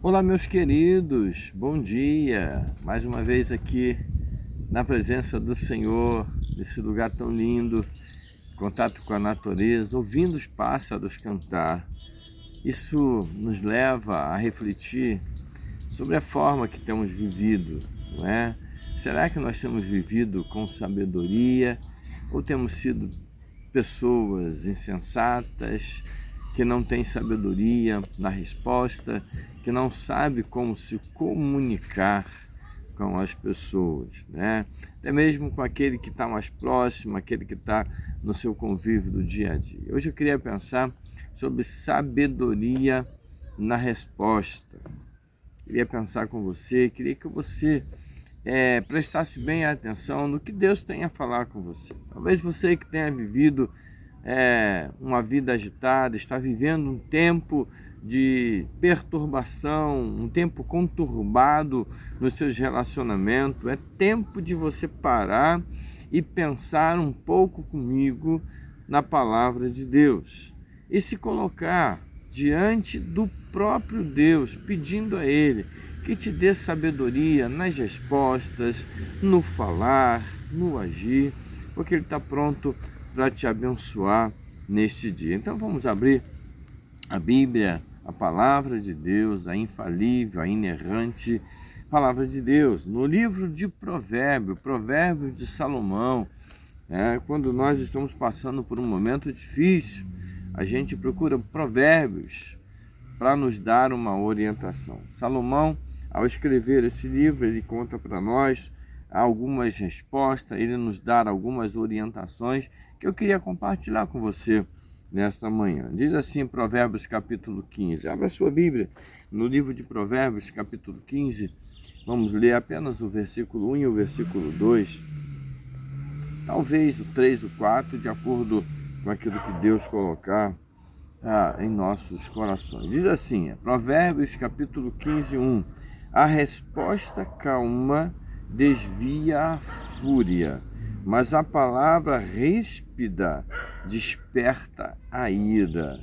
Olá, meus queridos, bom dia! Mais uma vez aqui na presença do Senhor, nesse lugar tão lindo, contato com a natureza, ouvindo os pássaros cantar. Isso nos leva a refletir sobre a forma que temos vivido, não é? Será que nós temos vivido com sabedoria ou temos sido pessoas insensatas, que não têm sabedoria na resposta, que não sabe como se comunicar com as pessoas, né? Até mesmo com aquele que está mais próximo, aquele que está no seu convívio do dia a dia. Hoje eu queria pensar sobre sabedoria na resposta. Queria pensar com você, queria que você prestasse bem atenção no que Deus tem a falar com você. Talvez você que tenha vivido uma vida agitada, está vivendo um tempo de perturbação, um tempo conturbado nos seus relacionamentos. É tempo de você parar e pensar um pouco comigo na palavra de Deus e se colocar diante do próprio Deus, pedindo a Ele que te dê sabedoria nas respostas, no falar, no agir, porque Ele está pronto para te abençoar neste dia. Então vamos abrir a Bíblia, a palavra de Deus, a infalível, a inerrante palavra de Deus, no livro de Provérbios de Salomão. Quando nós estamos passando por um momento difícil, a gente procura provérbios para nos dar uma orientação. Salomão, ao escrever esse livro, ele conta para nós algumas respostas, ele nos dá algumas orientações que eu queria compartilhar com você nesta manhã. Diz assim, Provérbios capítulo 15. Abra a sua Bíblia no livro de Provérbios capítulo 15. Vamos ler apenas o versículo 1 e o versículo 2. Talvez o 3 e o 4, de acordo com aquilo que Deus colocar em nossos corações. Diz assim, Provérbios capítulo 15, 1. A resposta calma desvia a fúria, mas a palavra ríspida desperta a ira.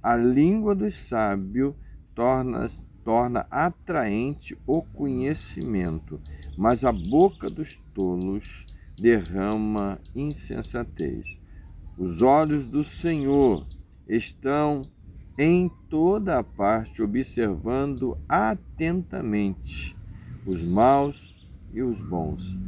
A língua do sábio torna atraente o conhecimento, mas a boca dos tolos derrama insensatez. Os olhos do Senhor estão em toda a parte, observando atentamente os maus e os bons.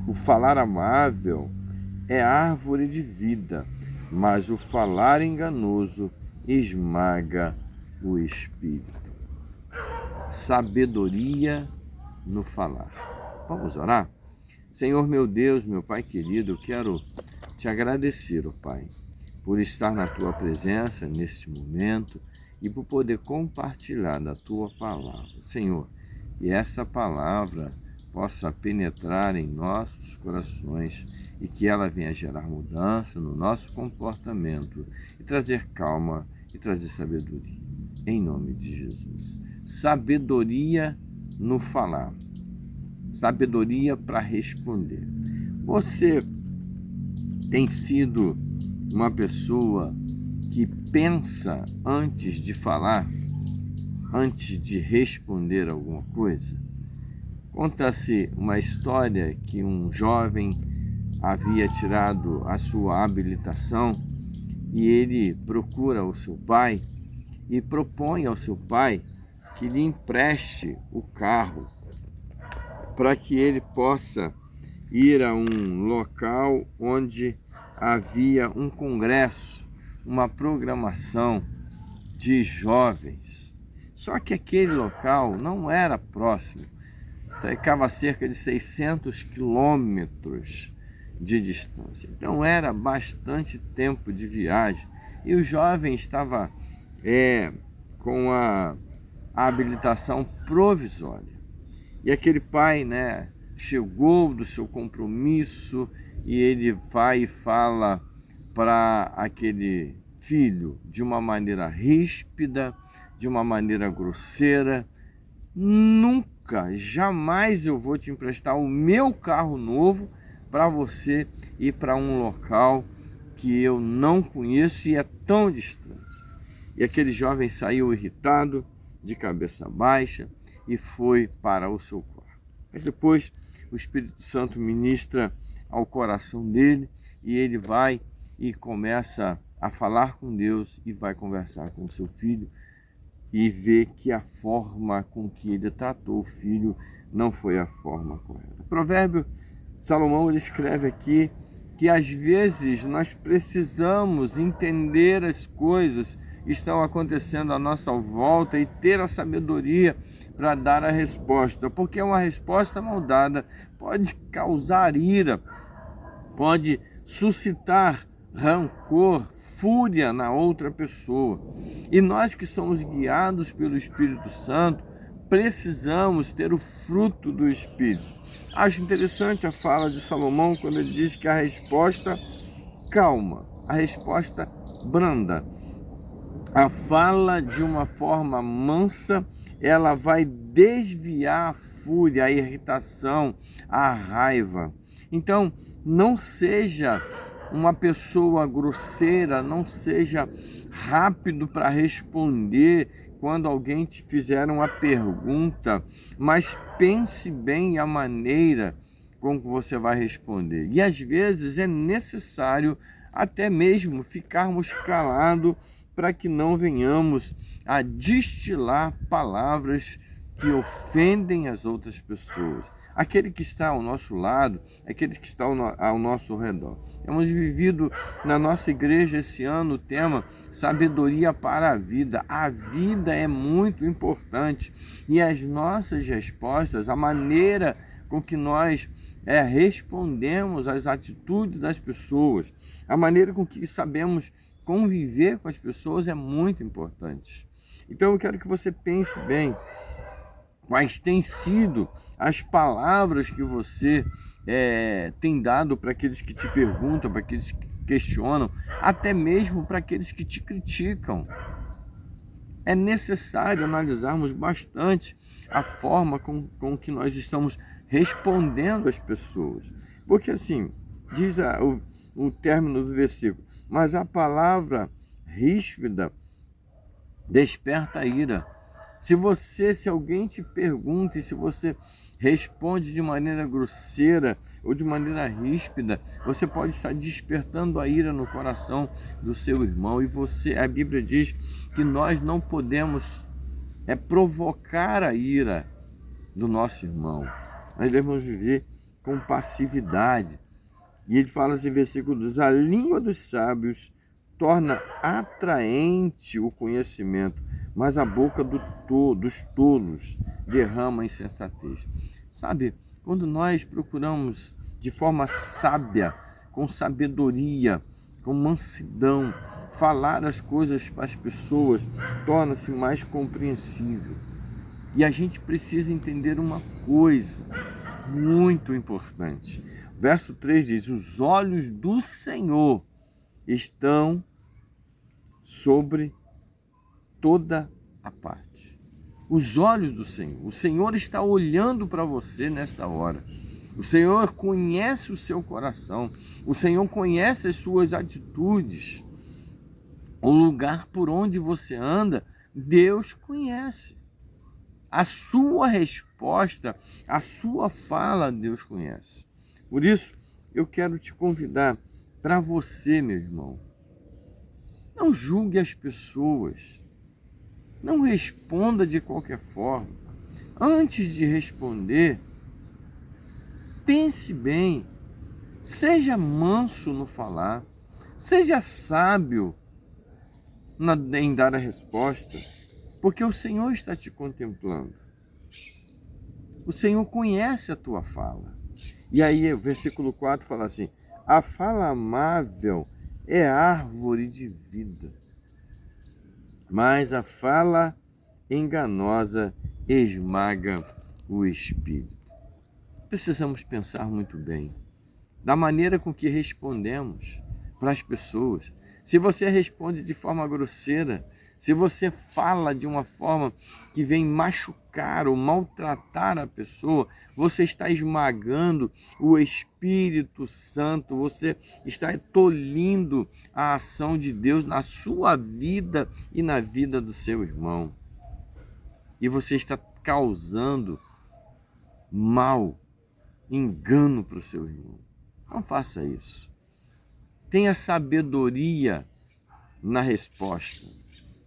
O falar amável é árvore de vida, mas o falar enganoso esmaga o espírito. Sabedoria no falar. Vamos orar? Senhor meu Deus, meu Pai querido, eu quero te agradecer, ó Pai, por estar na Tua presença neste momento e por poder compartilhar da Tua palavra. Senhor, que essa palavra possa penetrar em nossos corações e que ela venha gerar mudança no nosso comportamento e trazer calma e trazer sabedoria. Em nome de Jesus. Sabedoria no falar. Sabedoria para responder. Você tem sido uma pessoa que pensa antes de falar, antes de responder alguma coisa? Conta-se uma história que um jovem havia tirado a sua habilitação e ele procura o seu pai e propõe ao seu pai que lhe empreste o carro para que ele possa ir a um local onde havia um congresso, uma programação de jovens. Só que aquele local não era próximo, ficava a cerca de 600 quilômetros de distância. Então era bastante tempo de viagem e o jovem estava com a habilitação provisória. E aquele pai, chegou do seu compromisso e ele vai e fala para aquele filho de uma maneira ríspida, de uma maneira grosseira: nunca, jamais eu vou te emprestar o meu carro novo para você ir para um local que eu não conheço e é tão distante. E aquele jovem saiu irritado, de cabeça baixa e foi para o seu quarto. Mas depois o Espírito Santo ministra ao coração dele e ele vai e começa a falar com Deus e vai conversar com seu filho e vê que a forma com que ele tratou o filho não foi a forma correta. Provérbio, Salomão ele escreve aqui que às vezes nós precisamos entender as coisas que estão acontecendo à nossa volta e ter a sabedoria para dar a resposta, porque uma resposta mal dada pode causar ira, pode suscitar rancor, fúria na outra pessoa. E nós que somos guiados pelo Espírito Santo, precisamos ter o fruto do Espírito. Acho interessante a fala de Salomão quando ele diz que a resposta calma, a resposta branda, a fala de uma forma mansa, ela vai desviar a fúria, a irritação, a raiva. Então, não seja uma pessoa grosseira, não seja rápido para responder quando alguém te fizer uma pergunta, mas pense bem a maneira como você vai responder. E às vezes é necessário até mesmo ficarmos calados para que não venhamos a destilar palavras que ofendem as outras pessoas. Aquele que está ao nosso lado, aquele que está ao nosso redor. Temos vivido na nossa igreja esse ano o tema sabedoria para a vida. A vida é muito importante e as nossas respostas, a maneira com que nós respondemos às atitudes das pessoas, a maneira com que sabemos conviver com as pessoas é muito importante. Então eu quero que você pense bem quais têm sido as palavras que você tem dado para aqueles que te perguntam, para aqueles que questionam, até mesmo para aqueles que te criticam. É necessário analisarmos bastante a forma com que nós estamos respondendo às pessoas. Porque assim, diz o término do versículo, mas a palavra ríspida desperta a ira. Se alguém te pergunta e se você responde de maneira grosseira ou de maneira ríspida, você pode estar despertando a ira no coração do seu irmão. E a Bíblia diz que nós não podemos provocar a ira do nosso irmão. Nós devemos viver com passividade. E ele fala assim, versículo 2, a língua dos sábios torna atraente o conhecimento, mas a boca dos tolos derrama insensatez. Sabe, quando nós procuramos de forma sábia, com sabedoria, com mansidão, falar as coisas para as pessoas, torna-se mais compreensível. E a gente precisa entender uma coisa muito importante. Verso 3 diz, os olhos do Senhor estão sobre toda a parte. Os olhos do Senhor. O Senhor está olhando para você nesta hora. O Senhor conhece o seu coração. O Senhor conhece as suas atitudes. O lugar por onde você anda, Deus conhece. A sua resposta, a sua fala, Deus conhece. Por isso, eu quero te convidar para você, meu irmão. Não julgue as pessoas. Não responda de qualquer forma. Antes de responder, pense bem. Seja manso no falar. Seja sábio em dar a resposta. Porque o Senhor está te contemplando. O Senhor conhece a tua fala. E aí o versículo 4 fala assim, a fala amável é árvore de vida, mas a fala enganosa esmaga o espírito. Precisamos pensar muito bem da maneira com que respondemos para as pessoas. Se você responde de forma grosseira, se você fala de uma forma que vem machucar ou maltratar a pessoa, você está esmagando o Espírito Santo, você está tolhindo a ação de Deus na sua vida e na vida do seu irmão. e você está causando mal, engano para o seu irmão. Não faça isso. Tenha sabedoria na resposta.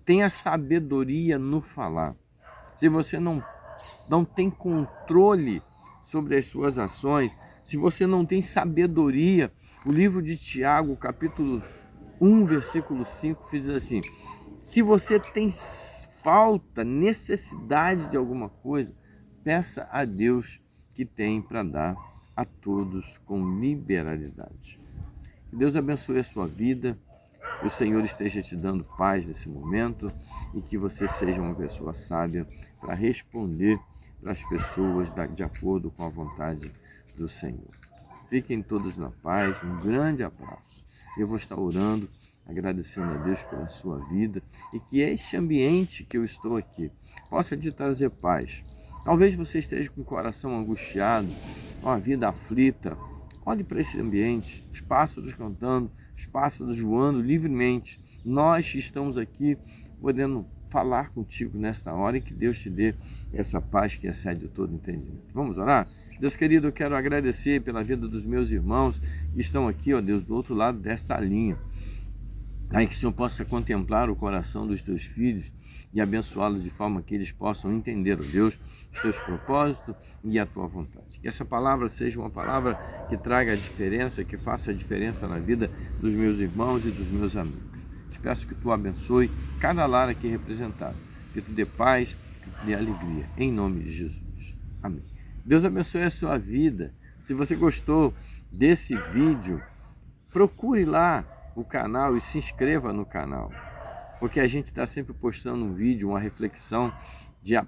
Tenha sabedoria no falar. Se você não tem controle sobre as suas ações, se você não tem sabedoria, o livro de Tiago, capítulo 1, versículo 5, diz assim: se você tem falta, necessidade de alguma coisa, peça a Deus que tem para dar a todos com liberalidade. Que Deus abençoe a sua vida, que o Senhor esteja te dando paz nesse momento e que você seja uma pessoa sábia para responder para as pessoas de acordo com a vontade do Senhor. Fiquem todos na paz, um grande abraço. Eu vou estar orando, agradecendo a Deus pela sua vida e que este ambiente que eu estou aqui possa te trazer paz. Talvez você esteja com o coração angustiado, com a vida aflita. Olhe para esse ambiente, os pássaros cantando, os pássaros voando livremente. Nós estamos aqui podendo falar contigo nessa hora e que Deus te dê essa paz que excede todo entendimento. Vamos orar? Deus querido, eu quero agradecer pela vida dos meus irmãos que estão aqui, ó Deus, do outro lado desta linha. Aí que o Senhor possa contemplar o coração dos teus filhos e abençoá-los de forma que eles possam entender, ó Deus, os teus propósitos e a tua vontade. Que essa palavra seja uma palavra que traga a diferença, que faça a diferença na vida dos meus irmãos e dos meus amigos. Te peço que tu abençoe cada lar aqui representado, que tu dê paz, que tu dê alegria, em nome de Jesus. Amém. Deus abençoe a sua vida. Se você gostou desse vídeo, procure lá o canal e se inscreva no canal, porque a gente está sempre postando um vídeo, uma reflexão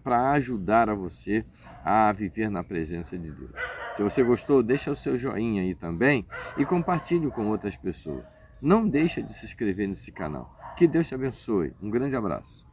para ajudar a você a viver na presença de Deus. Se você gostou, deixa o seu joinha aí também e compartilhe com outras pessoas. Não deixa de se inscrever nesse canal. Que Deus te abençoe. Um grande abraço.